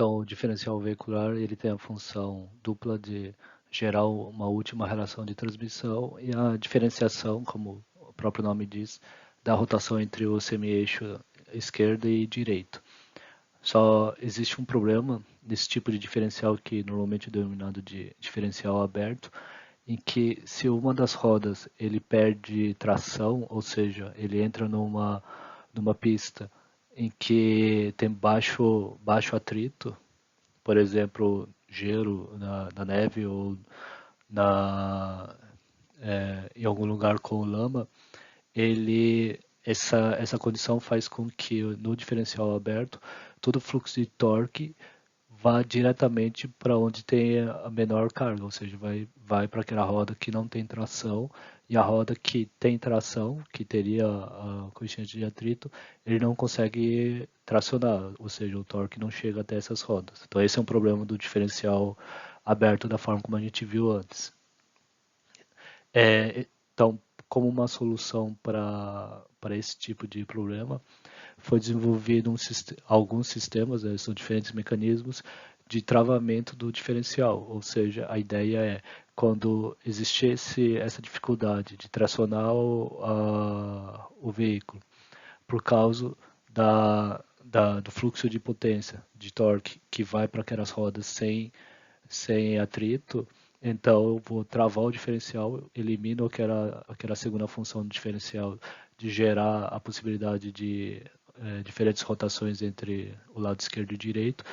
Então, o diferencial veicular ele tem a função dupla de gerar uma última relação de transmissão e a diferenciação, como o próprio nome diz, da rotação entre o semi-eixo esquerdo e direito. Só existe um problema nesse tipo de diferencial que normalmente é denominado de diferencial aberto, em que se uma das rodas ele perde tração, ou seja, ele entra numa pista em que tem baixo atrito, por exemplo, gelo na neve ou em algum lugar com lama, essa condição faz com que no diferencial aberto todo o fluxo de torque vá diretamente para onde tem a menor carga, ou seja, vai para aquela roda que não tem tração, e a roda que tem tração, que teria a coeficiente de atrito, ele não consegue tracionar, ou seja, o torque não chega até essas rodas. Então esse é um problema do diferencial aberto da forma como a gente viu antes. Então, como uma solução para esse tipo de problema, foi desenvolvido alguns sistemas, são diferentes mecanismos de travamento do diferencial, ou seja, a ideia é quando existisse essa dificuldade de tracionar o veículo por causa do fluxo de potência, de torque, que vai para aquelas rodas sem atrito, então eu vou travar o diferencial, elimino aquela segunda função do diferencial de gerar a possibilidade de diferentes rotações entre o lado esquerdo e direito.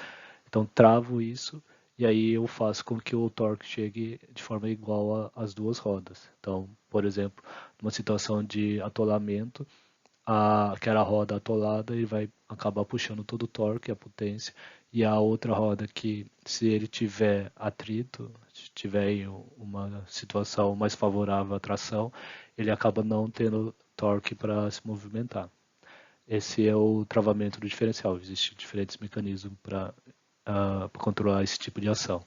Então travo isso e aí eu faço com que o torque chegue de forma igual às duas rodas. Então, por exemplo, numa situação de atolamento, aquela roda atolada ele vai acabar puxando todo o torque, a potência, e a outra roda que, se ele tiver atrito, se tiver em uma situação mais favorável à tração, ele acaba não tendo torque para se movimentar. Esse é o travamento do diferencial. Existem diferentes mecanismos para controlar esse tipo de ação.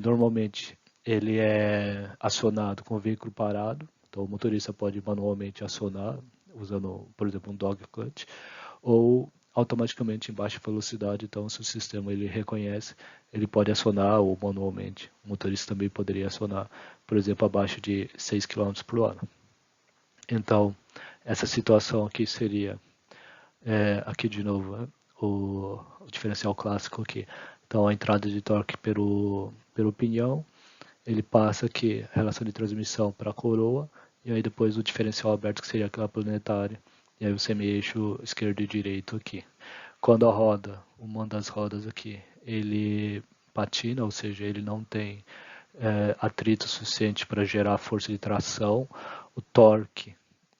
Normalmente ele é acionado com o veículo parado, então o motorista pode manualmente acionar usando, por exemplo, um dog clutch, ou automaticamente em baixa velocidade, então se o sistema ele reconhece, ele pode acionar ou manualmente. O motorista também poderia acionar, por exemplo, abaixo de 6 km por hora. Então, essa situação aqui seria, aqui de novo, o diferencial clássico aqui. Então, a entrada de torque pelo pinhão, ele passa aqui a relação de transmissão para a coroa, e aí depois o diferencial aberto, que seria aquela planetária, e aí o semi-eixo esquerdo e direito aqui. Quando a roda, uma das rodas aqui, ele patina, ou seja, ele não tem atrito suficiente para gerar força de tração, o torque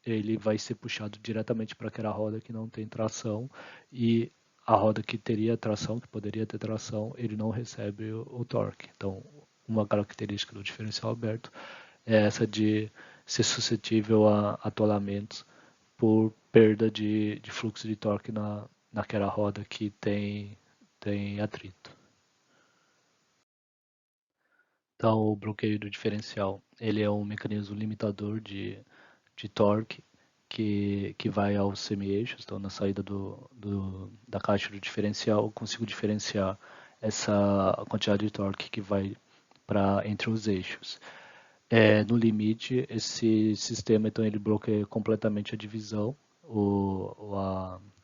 ele vai ser puxado diretamente para aquela roda que não tem tração, e a roda que teria tração, que poderia ter tração, ele não recebe o torque. Então, uma característica do diferencial aberto é essa de ser suscetível a atolamentos por perda de fluxo de torque naquela roda que tem atrito. Então, o bloqueio do diferencial, ele é um mecanismo limitador de torque que vai aos semi-eixos. Então, na saída da caixa do diferencial, eu consigo diferenciar essa quantidade de torque que vai para entre os eixos. No limite, esse sistema então ele bloqueia completamente a divisão,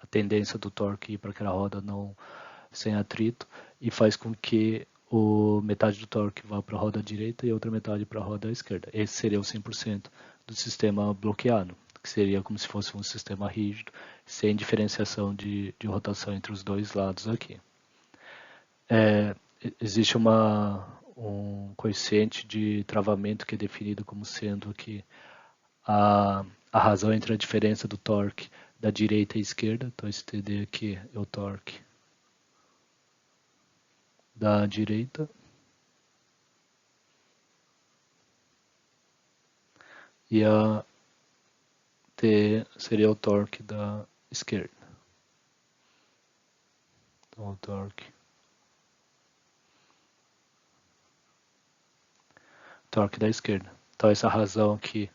a tendência do torque ir para aquela roda não sem atrito, e faz com que metade do torque vá para a roda direita e outra metade para a roda esquerda. Esse seria o 100% do sistema bloqueado, que seria como se fosse um sistema rígido, sem diferenciação de rotação entre os dois lados aqui. Existe um coeficiente de travamento que é definido como sendo que a razão entre a diferença do torque da direita e esquerda, então esse TD aqui é o torque da direita, e a T seria o torque da esquerda. Então, o torque da esquerda. Então, essa razão aqui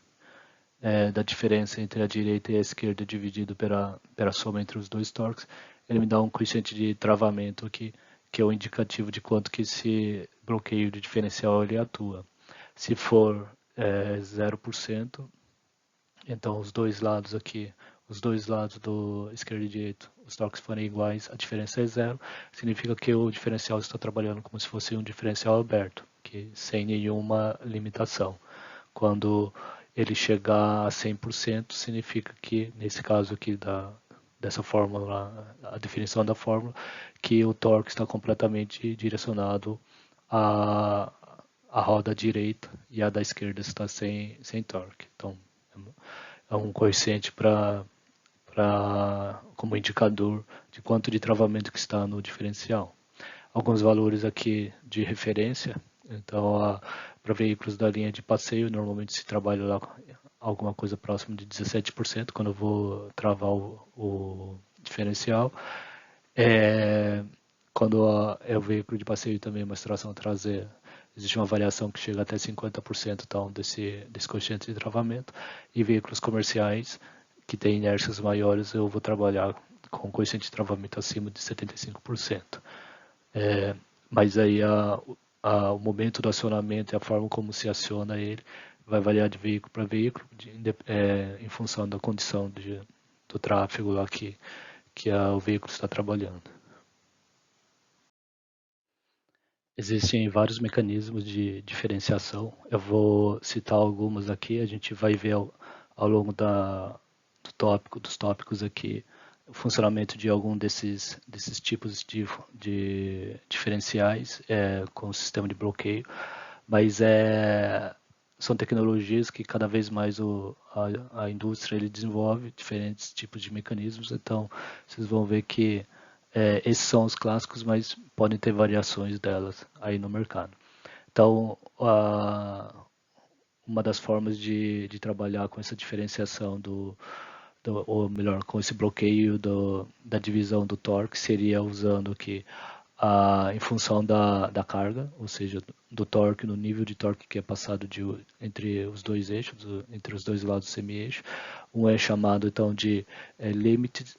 da diferença entre a direita e a esquerda dividido pela soma entre os dois torques, ele me dá um coeficiente de travamento aqui, que é o indicativo de quanto que esse bloqueio de diferencial ele atua. Se for 0%, então os dois lados aqui, os dois lados do esquerdo e direito, os torques forem iguais, a diferença é zero, significa que o diferencial está trabalhando como se fosse um diferencial aberto, que sem nenhuma limitação. Quando ele chegar a 100%, significa que, nesse caso aqui dessa fórmula, a definição da fórmula, que o torque está completamente direcionado à roda direita e a da esquerda está sem torque. Então, é um coeficiente como indicador de quanto de travamento que está no diferencial. Alguns valores aqui de referência. Então, para veículos da linha de passeio, normalmente se trabalha lá alguma coisa próxima de 17% quando eu vou travar o diferencial. Quando é o veículo de passeio também, uma tração traseira, existe uma variação que chega até 50% então, desse coeficiente de travamento. E veículos comerciais, que têm inércias maiores, eu vou trabalhar com coeficiente de travamento acima de 75%. Mas aí o momento do acionamento e a forma como se aciona ele vai variar de veículo para veículo, em função da condição do tráfego lá que o veículo está trabalhando. Existem vários mecanismos de diferenciação. Eu vou citar algumas aqui, a gente vai ver ao longo dos tópicos aqui o funcionamento de algum desses tipos de diferenciais com o sistema de bloqueio, mas são tecnologias que cada vez mais a indústria ele desenvolve diferentes tipos de mecanismos, então vocês vão ver que esses são os clássicos, mas podem ter variações delas aí no mercado. Então, uma das formas de trabalhar com essa diferenciação ou melhor, com esse bloqueio da divisão do torque seria usando aqui em função da carga, ou seja, do torque, no nível de torque que é passado entre os dois eixos, entre os dois lados do semi-eixo. Um é chamado então de limited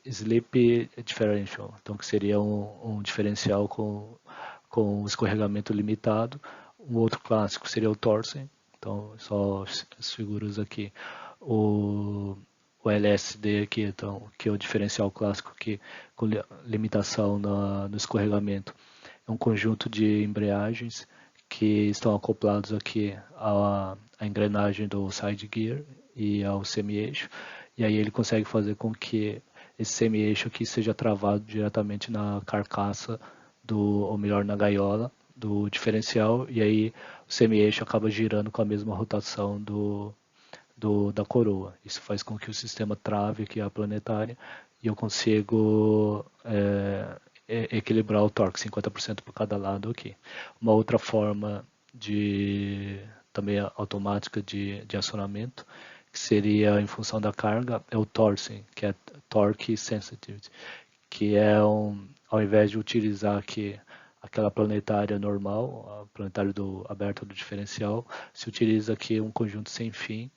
slip differential, então que seria um diferencial com escorregamento limitado. Um outro clássico seria o torsen, então só as figuras aqui. O LSD aqui, então, que é o diferencial clássico que com limitação no escorregamento. É um conjunto de embreagens que estão acoplados aqui à engrenagem do side gear e ao semi-eixo, e aí ele consegue fazer com que esse semi-eixo aqui seja travado diretamente na carcaça ou melhor, na gaiola do diferencial, e aí o semi-eixo acaba girando com a mesma rotação da coroa. Isso faz com que o sistema trave aqui a planetária e eu consigo equilibrar o torque, 50% por cada lado aqui. Uma outra forma também automática de acionamento, que seria em função da carga, é o torsen, que é torque sensitivity, que é ao invés de utilizar aqui aquela planetária normal, a planetária aberta do diferencial, se utiliza aqui um conjunto sem fim,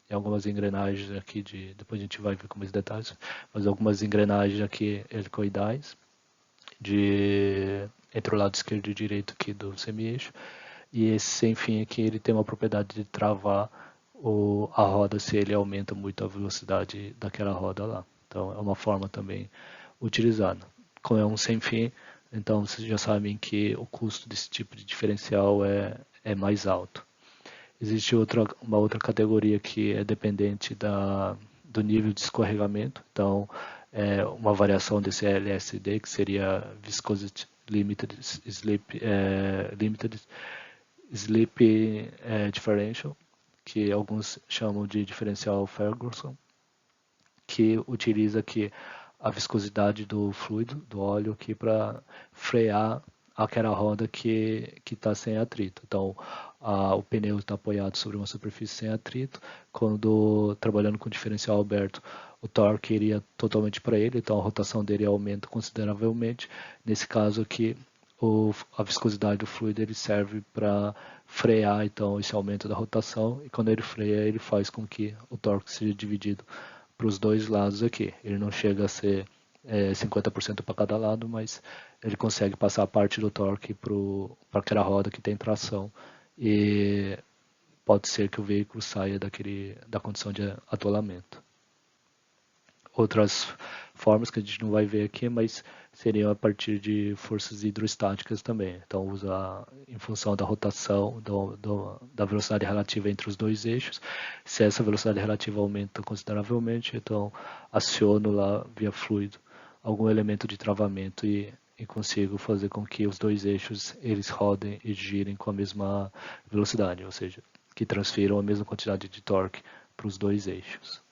e algumas engrenagens aqui, depois a gente vai ver com mais detalhes, mas algumas engrenagens aqui helicoidais, entre o lado esquerdo e direito aqui do semi-eixo, e esse sem fim aqui ele tem uma propriedade de travar a roda se ele aumenta muito a velocidade daquela roda lá. Então é uma forma também utilizada. Como é um sem fim, então vocês já sabem que o custo desse tipo de diferencial é mais alto. Existe uma outra categoria que é dependente do nível de escorregamento, então uma variação desse LSD, que seria Viscosity Limited Slip Differential, que alguns chamam de diferencial Ferguson, que utiliza aqui a viscosidade do fluido, do óleo aqui para frear aquela roda que está sem atrito. Então, o pneu está apoiado sobre uma superfície sem atrito. Quando trabalhando com diferencial aberto, o torque iria totalmente para ele, então a rotação dele aumenta consideravelmente. Nesse caso aqui, a viscosidade do fluido ele serve para frear então esse aumento da rotação, e quando ele freia ele faz com que o torque seja dividido para os dois lados aqui. Ele não chega a ser 50% para cada lado, mas ele consegue passar a parte do torque para aquela roda que tem tração, e pode ser que o veículo saia da condição de atolamento. Outras formas que a gente não vai ver aqui, mas seriam a partir de forças hidrostáticas também. Então, usa em função da rotação, da velocidade relativa entre os dois eixos. Se essa velocidade relativa aumenta consideravelmente, então aciono lá via fluido algum elemento de travamento e consigo fazer com que os dois eixos eles rodem e girem com a mesma velocidade, ou seja, que transfiram a mesma quantidade de torque para os dois eixos.